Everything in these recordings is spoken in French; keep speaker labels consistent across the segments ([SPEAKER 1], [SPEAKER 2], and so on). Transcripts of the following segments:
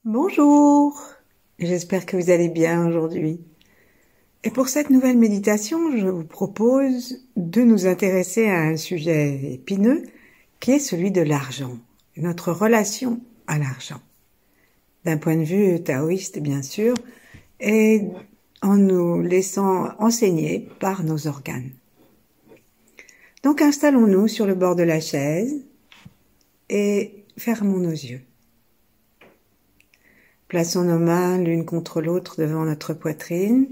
[SPEAKER 1] Bonjour, j'espère que vous allez bien aujourd'hui. Et pour cette nouvelle méditation, je vous propose de nous intéresser à un sujet épineux qui est celui de l'argent, notre relation à l'argent. D'un point de vue taoïste, bien sûr, et en nous laissant enseigner par nos organes. Donc installons-nous sur le bord de la chaise et fermons nos yeux. Plaçons nos mains l'une contre l'autre devant notre poitrine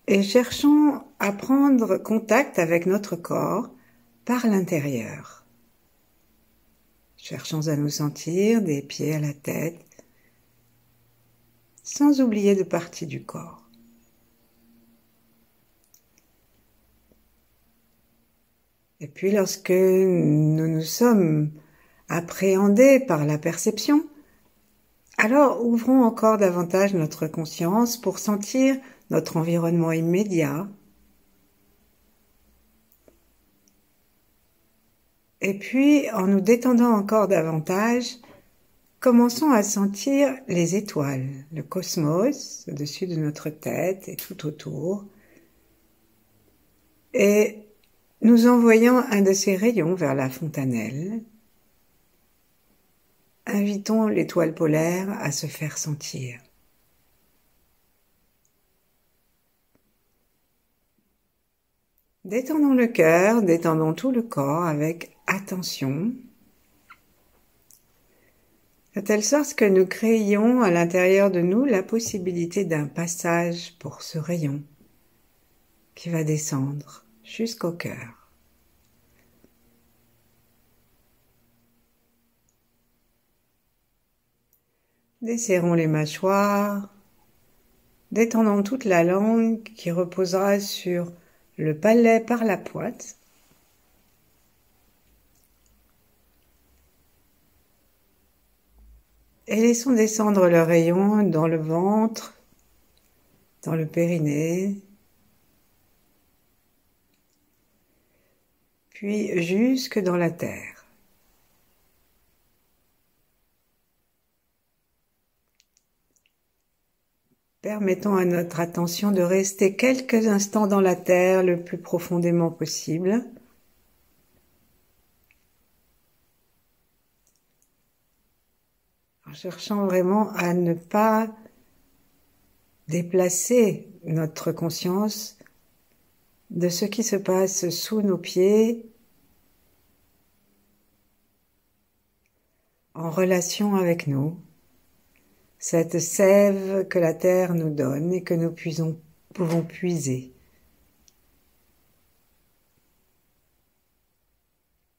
[SPEAKER 1] et cherchons à prendre contact avec notre corps par l'intérieur. Cherchons à nous sentir des pieds à la tête, sans oublier de parties du corps. Et puis lorsque nous nous sommes appréhendés par la perception, alors ouvrons encore davantage notre conscience pour sentir notre environnement immédiat. Et puis, en nous détendant encore davantage, commençons à sentir les étoiles, le cosmos au-dessus de notre tête et tout autour. Et nous envoyons un de ces rayons vers la fontanelle. Invitons l'étoile polaire à se faire sentir. Détendons le cœur, détendons tout le corps avec attention, de telle sorte que nous créions à l'intérieur de nous la possibilité d'un passage pour ce rayon qui va descendre jusqu'au cœur. Desserrons les mâchoires, détendons toute la langue qui reposera sur le palais par la pointe. Et laissons descendre le rayon dans le ventre, dans le périnée, puis jusque dans la terre. Permettons à notre attention de rester quelques instants dans la terre le plus profondément possible. En cherchant vraiment à ne pas déplacer notre conscience de ce qui se passe sous nos pieds en relation avec nous. Cette sève que la terre nous donne et que nous pouvons puiser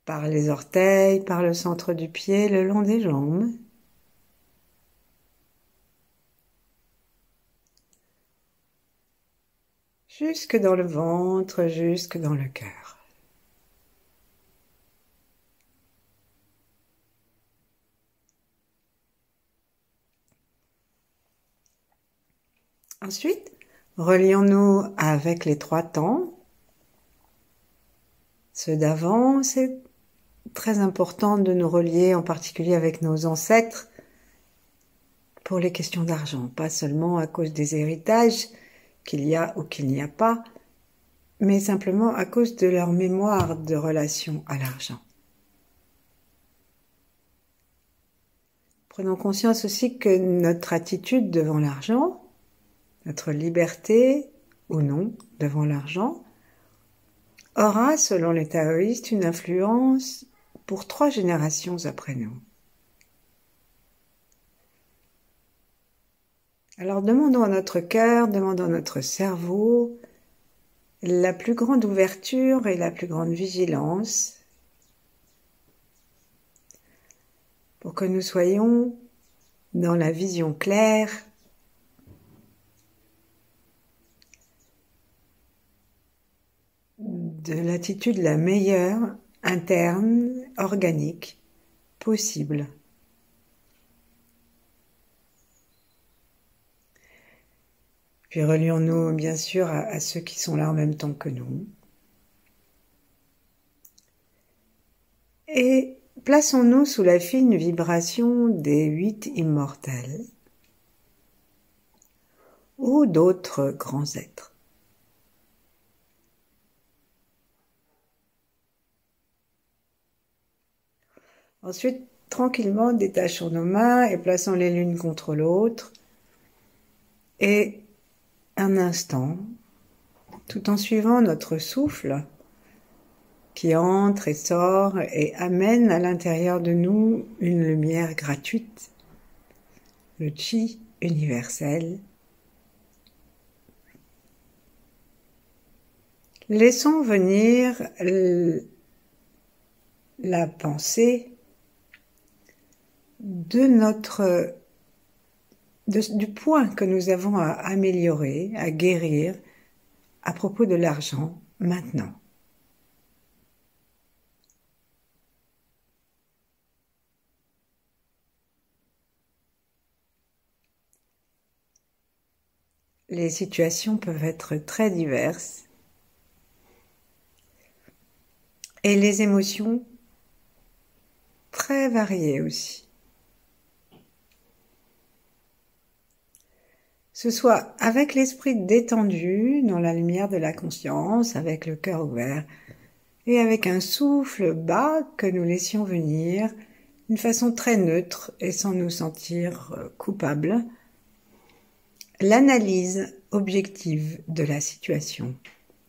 [SPEAKER 1] par les orteils, par le centre du pied, le long des jambes. Jusque dans le ventre, jusque dans le cœur. Ensuite, relions-nous avec les 3 temps. Ceux d'avant, c'est très important de nous relier en particulier avec nos ancêtres pour les questions d'argent, pas seulement à cause des héritages qu'il y a ou qu'il n'y a pas, mais simplement à cause de leur mémoire de relation à l'argent. Prenons conscience aussi que notre attitude devant l'argent, notre liberté ou non devant l'argent, aura, selon les taoïstes, une influence pour 3 générations après nous. Alors demandons à notre cœur, demandons à notre cerveau la plus grande ouverture et la plus grande vigilance pour que nous soyons dans la vision claire de l'attitude la meilleure, interne, organique, possible. Puis relions-nous bien sûr à ceux qui sont là en même temps que nous. Et plaçons-nous sous la fine vibration des 8 immortels ou d'autres grands êtres. Ensuite, tranquillement, détachons nos mains et plaçons les l'une contre l'autre. Et un instant, tout en suivant notre souffle, qui entre et sort et amène à l'intérieur de nous une lumière gratuite, le chi universel. Laissons venir la pensée du point que nous avons à améliorer, à guérir à propos de l'argent maintenant. Les situations peuvent être très diverses et les émotions très variées aussi. Ce soit avec l'esprit détendu, dans la lumière de la conscience, avec le cœur ouvert, et avec un souffle bas que nous laissions venir, d'une façon très neutre et sans nous sentir coupables, l'analyse objective de la situation,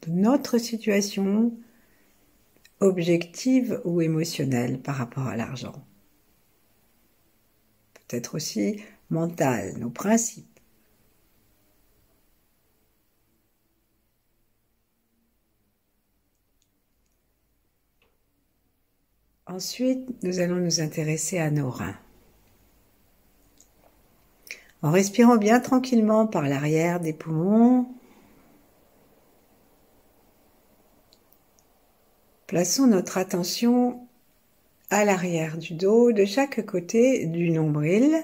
[SPEAKER 1] de notre situation objective ou émotionnelle par rapport à l'argent. Peut-être aussi mentale, nos principes. Ensuite, nous allons nous intéresser à nos reins. En respirant bien tranquillement par l'arrière des poumons, plaçons notre attention à l'arrière du dos, de chaque côté du nombril,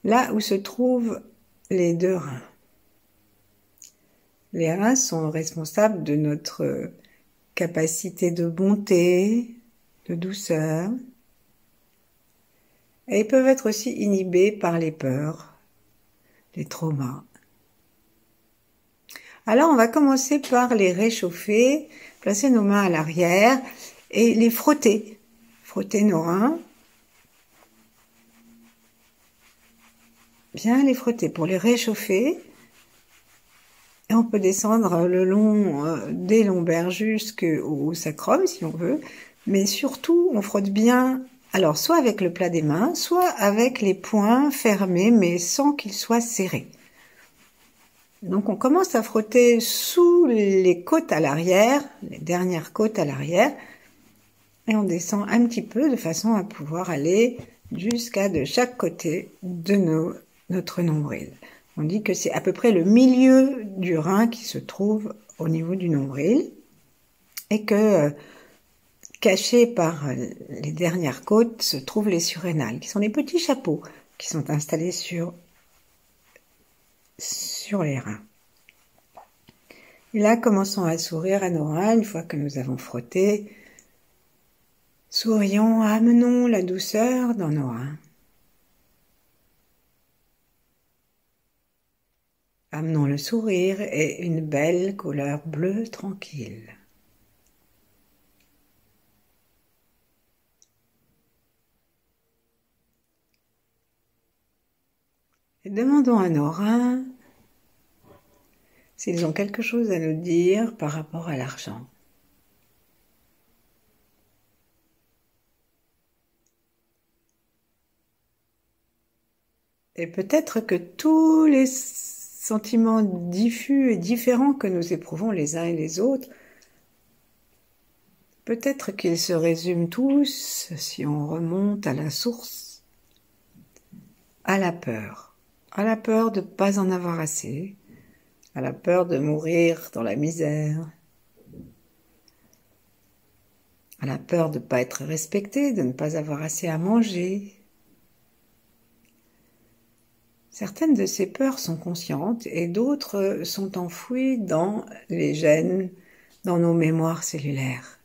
[SPEAKER 1] là où se trouvent les 2 reins. Les reins sont responsables de notre capacité de bonté, de douceur, et ils peuvent être aussi inhibés par les peurs, les traumas. Alors on va commencer par les réchauffer, placer nos mains à l'arrière et les frotter. Frotter nos reins. Bien les frotter pour les réchauffer. Et on peut descendre le long des lombaires jusqu'au sacrum si on veut. Mais surtout, on frotte bien, alors soit avec le plat des mains, soit avec les poings fermés, mais sans qu'ils soient serrés. Donc on commence à frotter sous les côtes à l'arrière, les dernières côtes à l'arrière, et on descend un petit peu de façon à pouvoir aller jusqu'à de chaque côté de notre nombril. On dit que c'est à peu près le milieu du rein qui se trouve au niveau du nombril et que cachés par les dernières côtes se trouvent les surrénales, qui sont des petits chapeaux qui sont installés sur les reins. Et là, commençons à sourire à nos reins une fois que nous avons frotté. Sourions, amenons la douceur dans nos reins. Amenons le sourire et une belle couleur bleue tranquille. Et demandons à nos reins s'ils ont quelque chose à nous dire par rapport à l'argent. Et peut-être que tous les sentiments diffus et différents que nous éprouvons les uns et les autres, peut-être qu'ils se résument tous, si on remonte à la source, à la peur de ne pas en avoir assez, à la peur de mourir dans la misère, à la peur de ne pas être respecté, de ne pas avoir assez à manger. Certaines de ces peurs sont conscientes et d'autres sont enfouies dans les gènes, dans nos mémoires cellulaires.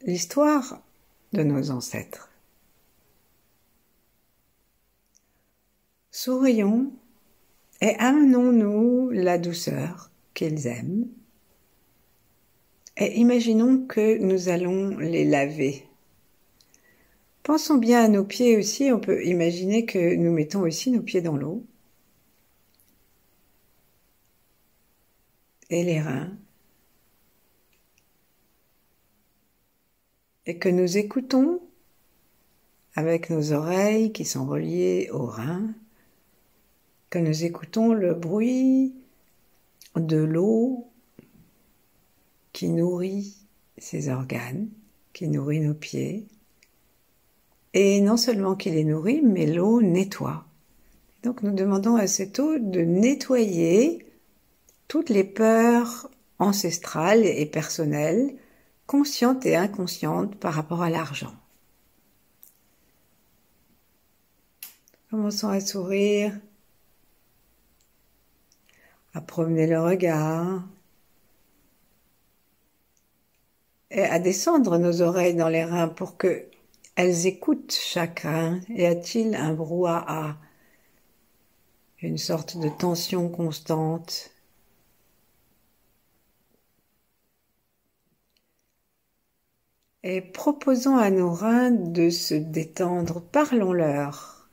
[SPEAKER 1] l'histoire de nos ancêtres. Sourions et amenons-nous la douceur qu'ils aiment et imaginons que nous allons les laver. Pensons bien à nos pieds aussi, on peut imaginer que nous mettons aussi nos pieds dans l'eau et les reins et que nous écoutons avec nos oreilles qui sont reliées aux reins, que nous écoutons le bruit de l'eau qui nourrit ces organes, qui nourrit nos pieds. Et non seulement qui les nourrit, mais l'eau nettoie. Donc nous demandons à cette eau de nettoyer toutes les peurs ancestrales et personnelles, conscientes et inconscientes par rapport à l'argent. Commençons à sourire, à promener le regard et à descendre nos oreilles dans les reins pour que elles écoutent chaque rein. Y a-t-il un brouhaha, une sorte de tension constante? Et proposons à nos reins de se détendre, parlons-leur.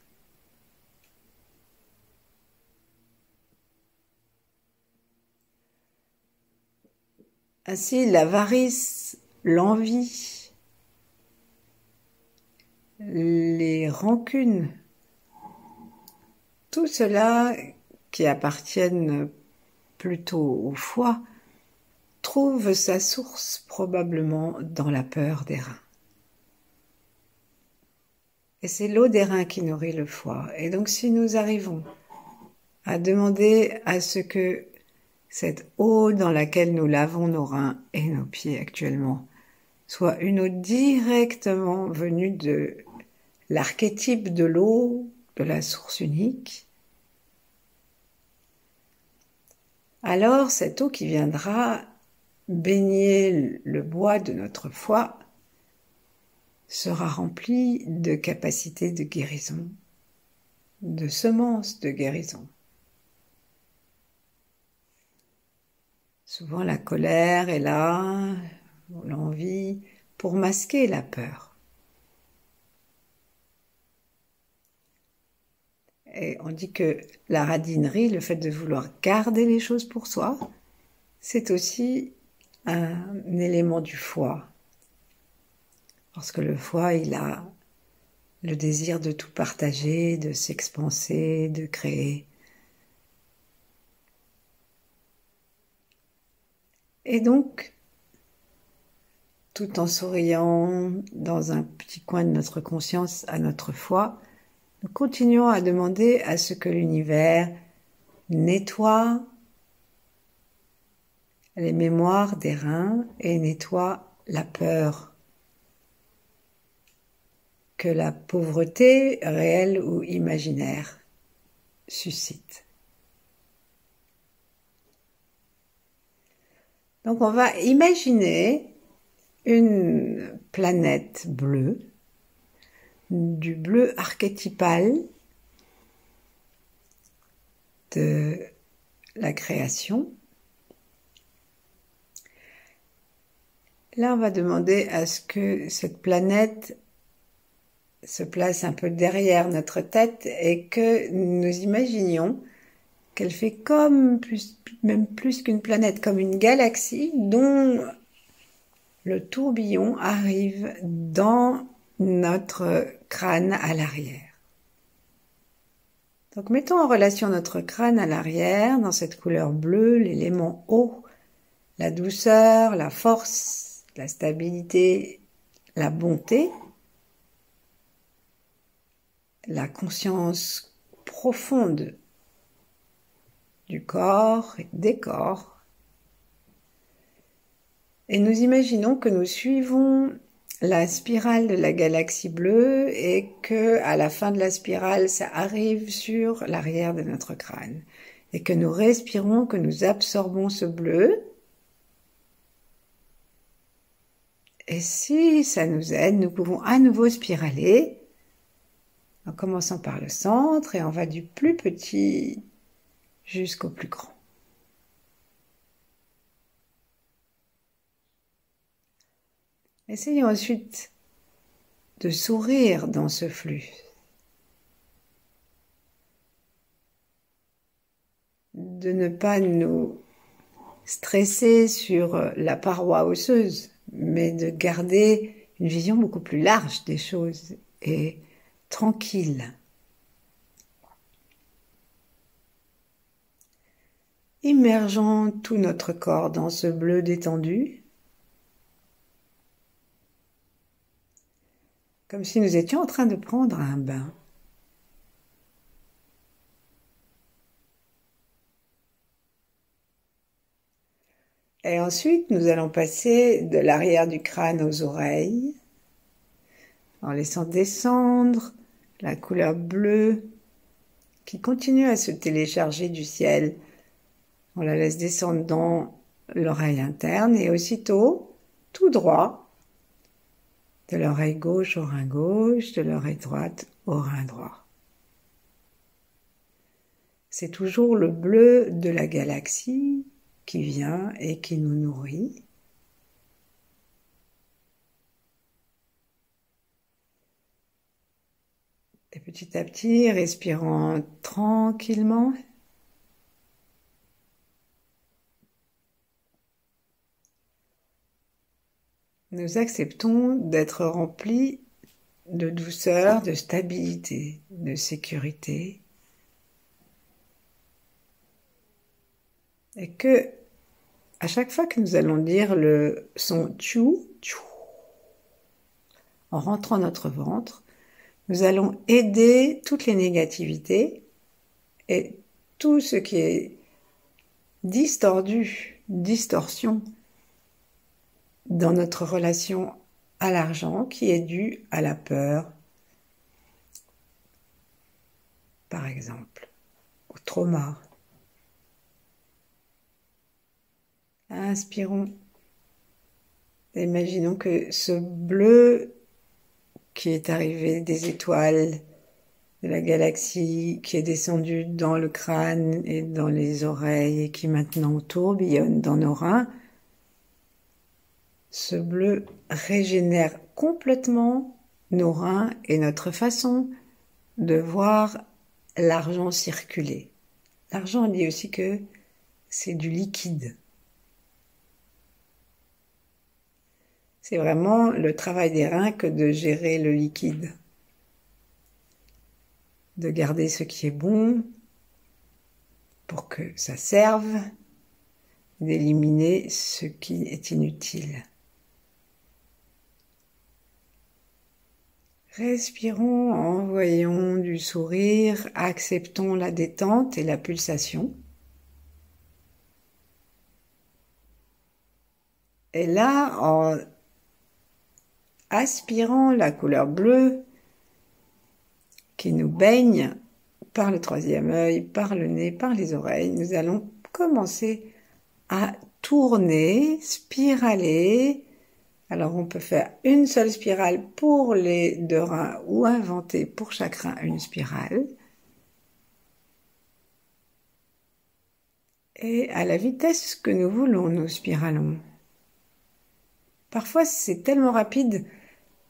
[SPEAKER 1] Ainsi, l'avarice, l'envie, les rancunes, tout cela qui appartiennent plutôt au foie, trouve sa source probablement dans la peur des reins. Et c'est l'eau des reins qui nourrit le foie. Et donc si nous arrivons à demander à ce que cette eau dans laquelle nous lavons nos reins et nos pieds actuellement soit une eau directement venue de l'archétype de l'eau, de la source unique, alors cette eau qui viendra baigner le bois de notre foie sera remplie de capacités de guérison, de semences de guérison. Souvent la colère est là, l'envie, pour masquer la peur. Et on dit que la radinerie, le fait de vouloir garder les choses pour soi, c'est aussi un élément du foie. Parce que le foie, il a le désir de tout partager, de s'expanser, de créer. Et donc, tout en souriant dans un petit coin de notre conscience à notre foie, nous continuons à demander à ce que l'univers nettoie les mémoires des reins et nettoie la peur que la pauvreté, réelle ou imaginaire, suscite. Donc on va imaginer une planète bleue, du bleu archétypal de la création. Là, on va demander à ce que cette planète se place un peu derrière notre tête et que nous imaginions qu'elle fait comme, même plus qu'une planète, comme une galaxie dont le tourbillon arrive dans notre crâne à l'arrière. Donc mettons en relation notre crâne à l'arrière, dans cette couleur bleue, l'élément eau, la douceur, la force, la stabilité, la bonté, la conscience profonde du corps et des corps. Et nous imaginons que nous suivons la spirale de la galaxie bleue et que à la fin de la spirale, ça arrive sur l'arrière de notre crâne. Et que nous respirons, que nous absorbons ce bleu Et si ça nous aide, nous pouvons à nouveau spiraler, en commençant par le centre, et on va du plus petit jusqu'au plus grand. Essayons ensuite de sourire dans ce flux. De ne pas nous stresser sur la paroi osseuse, mais de garder une vision beaucoup plus large des choses et tranquille. Immergeons tout notre corps dans ce bleu détendu, comme si nous étions en train de prendre un bain. Et ensuite, nous allons passer de l'arrière du crâne aux oreilles, en laissant descendre la couleur bleue qui continue à se télécharger du ciel. On la laisse descendre dans l'oreille interne et aussitôt, tout droit, de l'oreille gauche au rein gauche, de l'oreille droite au rein droit. C'est toujours le bleu de la galaxie qui vient et qui nous nourrit. Et petit à petit, respirant tranquillement, nous acceptons d'être remplis de douceur, de stabilité, de sécurité. Et que, à chaque fois que nous allons dire le son tchou, tchou, en rentrant notre ventre, nous allons aider toutes les négativités et tout ce qui est distorsion dans notre relation à l'argent qui est due à la peur, par exemple, au trauma. Inspirons. Imaginons que ce bleu qui est arrivé des étoiles de la galaxie, qui est descendu dans le crâne et dans les oreilles et qui maintenant tourbillonne dans nos reins, ce bleu régénère complètement nos reins et notre façon de voir l'argent circuler. L'argent, on dit aussi que c'est du liquide. C'est vraiment le travail des reins que de gérer le liquide. De garder ce qui est bon pour que ça serve, d'éliminer ce qui est inutile. Respirons, envoyons du sourire, acceptons la détente et la pulsation. Et là, en aspirant la couleur bleue qui nous baigne par le troisième œil, par le nez, par les oreilles, nous allons commencer à tourner, spiraler. Alors on peut faire une seule spirale pour les deux reins ou inventer pour chaque rein une spirale. Et à la vitesse que nous voulons, nous spiralons. Parfois c'est tellement rapide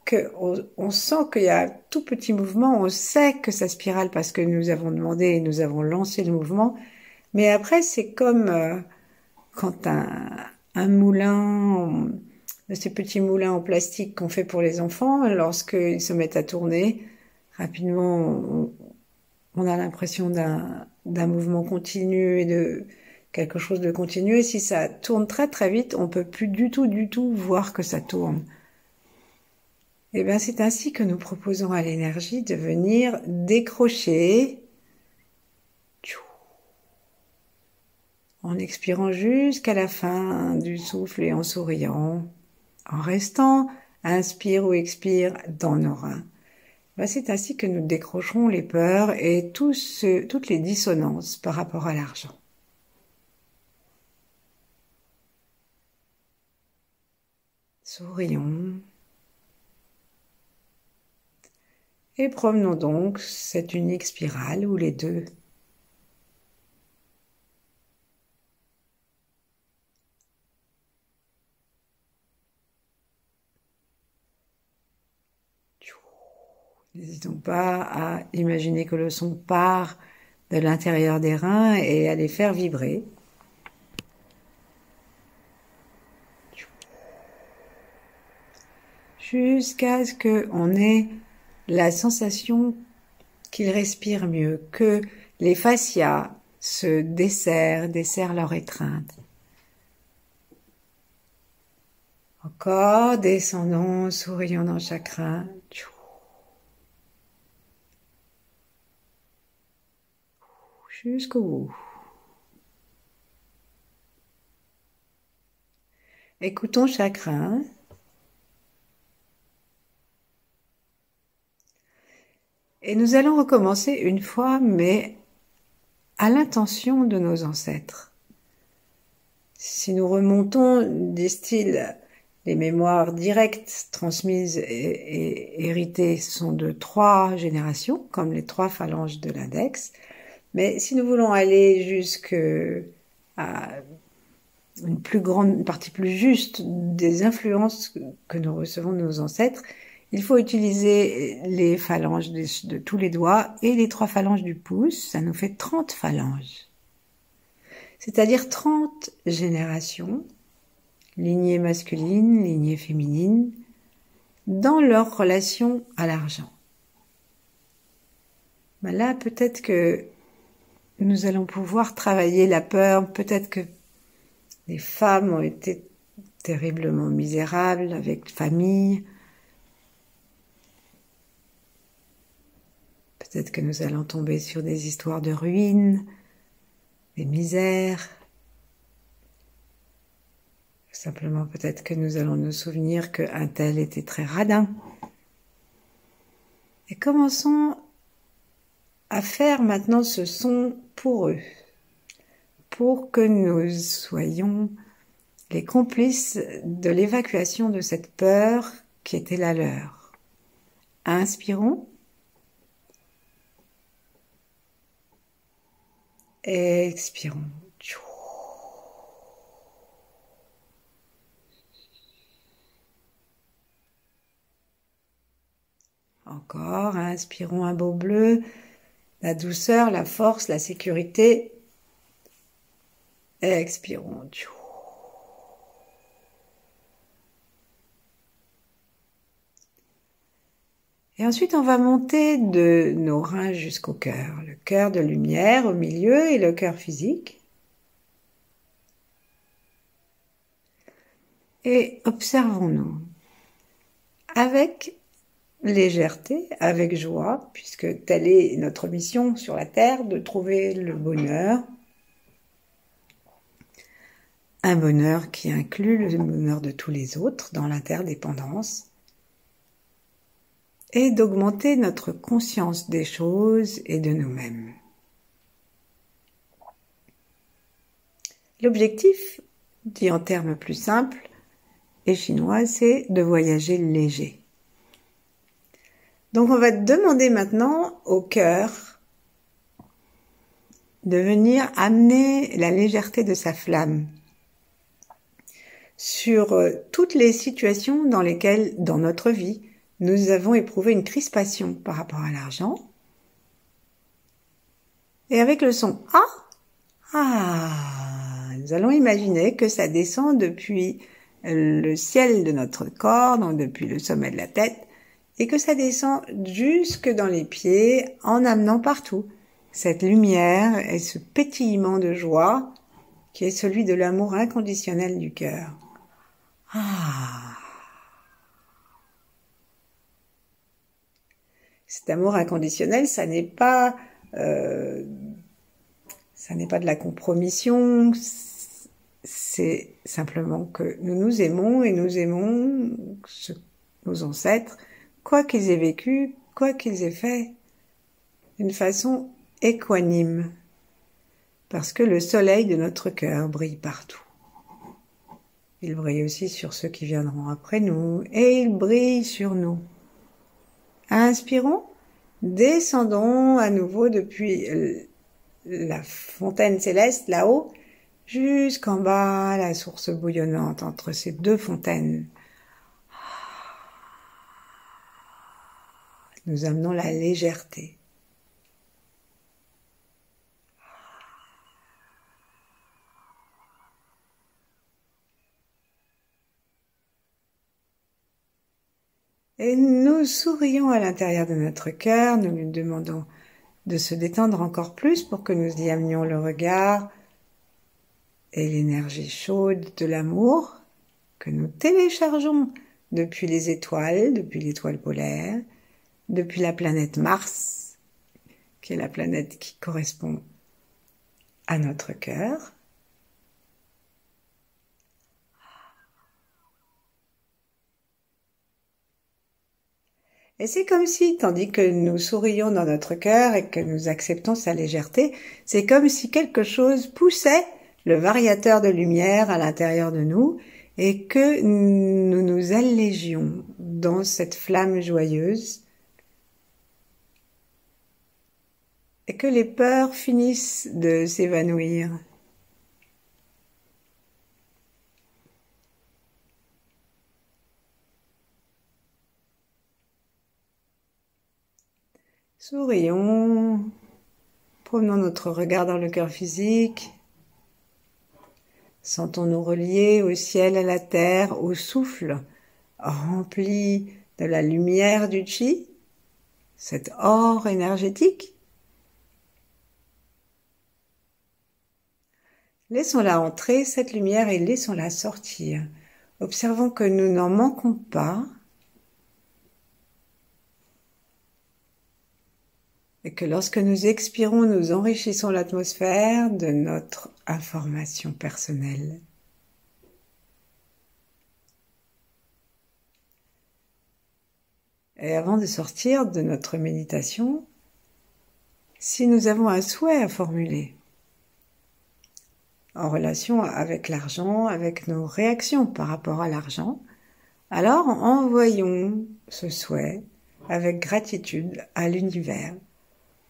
[SPEAKER 1] qu'on sent qu'il y a un tout petit mouvement, on sait que ça spirale parce que nous avons demandé et nous avons lancé le mouvement. Mais après c'est comme quand un moulin... de ces petits moulins en plastique qu'on fait pour les enfants, lorsqu'ils se mettent à tourner, rapidement, on a l'impression d'un mouvement continu et de quelque chose de continu. Et si ça tourne très très vite, on peut plus du tout voir que ça tourne. Et bien, c'est ainsi que nous proposons à l'énergie de venir décrocher en expirant jusqu'à la fin du souffle et en souriant. En restant, inspire ou expire dans nos reins. C'est ainsi que nous décrocherons les peurs et toutes les dissonances par rapport à l'argent. Sourions. Et promenons donc cette unique spirale où les deux n'hésitons pas à imaginer que le son part de l'intérieur des reins et à les faire vibrer. Jusqu'à ce qu'on ait la sensation qu'ils respirent mieux, que les fascias se desserrent leur étreinte. Encore descendons, sourions dans le chakra. Jusqu'au bout. Écoutons chakra. Et nous allons recommencer une fois, mais à l'intention de nos ancêtres. Si nous remontons, disent-ils, les mémoires directes transmises et héritées sont de 3 générations, comme les 3 phalanges de l'index. Mais si nous voulons aller jusqu'à une partie plus juste des influences que nous recevons de nos ancêtres, il faut utiliser les phalanges de tous les doigts et les 3 phalanges du pouce. Ça nous fait 30 phalanges. C'est-à-dire 30 générations, lignée masculine, lignée féminine, dans leur relation à l'argent. Ben là, peut-être que nous allons pouvoir travailler la peur, peut-être que les femmes ont été terriblement misérables avec famille. Peut-être que nous allons tomber sur des histoires de ruines, des misères. Simplement, peut-être que nous allons nous souvenir qu'un tel était très radin. Et commençons à faire maintenant ce son pour eux, pour que nous soyons les complices de l'évacuation de cette peur qui était la leur. Inspirons. Expirons. Encore, inspirons un beau bleu, la douceur, la force, la sécurité. Expirons. Et ensuite, on va monter de nos reins jusqu'au cœur. Le cœur de lumière au milieu et le cœur physique. Et observons-nous avec légèreté, avec joie, puisque telle est notre mission sur la Terre, de trouver le bonheur. Un bonheur qui inclut le bonheur de tous les autres dans l'interdépendance. Et d'augmenter notre conscience des choses et de nous-mêmes. L'objectif, dit en termes plus simples et chinois, c'est de voyager léger. Donc on va demander maintenant au cœur de venir amener la légèreté de sa flamme sur toutes les situations dans lesquelles, dans notre vie, nous avons éprouvé une crispation par rapport à l'argent. Et avec le son nous allons imaginer que ça descend depuis le ciel de notre corps, donc depuis le sommet de la tête, et que ça descend jusque dans les pieds en amenant partout cette lumière et ce pétillement de joie qui est celui de l'amour inconditionnel du cœur. Cet amour inconditionnel, ça n'est pas de la compromission, c'est simplement que nous nous aimons et nous aimons nos ancêtres, quoi qu'ils aient vécu, quoi qu'ils aient fait, d'une façon équanime, parce que le soleil de notre cœur brille partout. Il brille aussi sur ceux qui viendront après nous et il brille sur nous. Inspirons, descendons à nouveau depuis la fontaine céleste là-haut jusqu'en bas, la source bouillonnante entre ces deux fontaines. Nous amenons la légèreté. Et nous sourions à l'intérieur de notre cœur, nous lui demandons de se détendre encore plus pour que nous y amenions le regard et l'énergie chaude de l'amour que nous téléchargeons depuis les étoiles, depuis l'étoile polaire, depuis la planète Mars, qui est la planète qui correspond à notre cœur. Et c'est comme si, tandis que nous sourions dans notre cœur et que nous acceptons sa légèreté, c'est comme si quelque chose poussait le variateur de lumière à l'intérieur de nous et que nous nous allégions dans cette flamme joyeuse et que les peurs finissent de s'évanouir. Sourions, promenons notre regard dans le cœur physique, sentons-nous reliés au ciel, à la terre, au souffle, rempli de la lumière du chi, cet or énergétique. Laissons-la entrer, cette lumière, et laissons-la sortir. Observons que nous n'en manquons pas, et que lorsque nous expirons, nous enrichissons l'atmosphère de notre information personnelle. Et avant de sortir de notre méditation, si nous avons un souhait à formuler en relation avec l'argent, avec nos réactions par rapport à l'argent, alors envoyons ce souhait avec gratitude à l'univers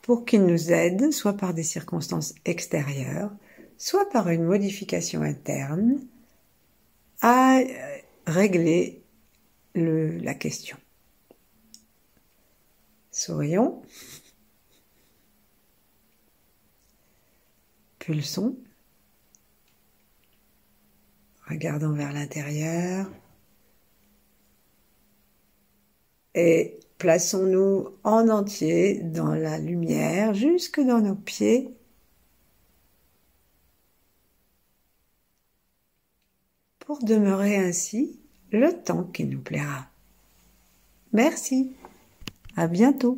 [SPEAKER 1] pour qu'il nous aide, soit par des circonstances extérieures, soit par une modification interne, à régler la question. Sourions, pulsons, regardons vers l'intérieur et plaçons-nous en entier dans la lumière, jusque dans nos pieds. Pour demeurer ainsi le temps qui nous plaira. Merci, à bientôt.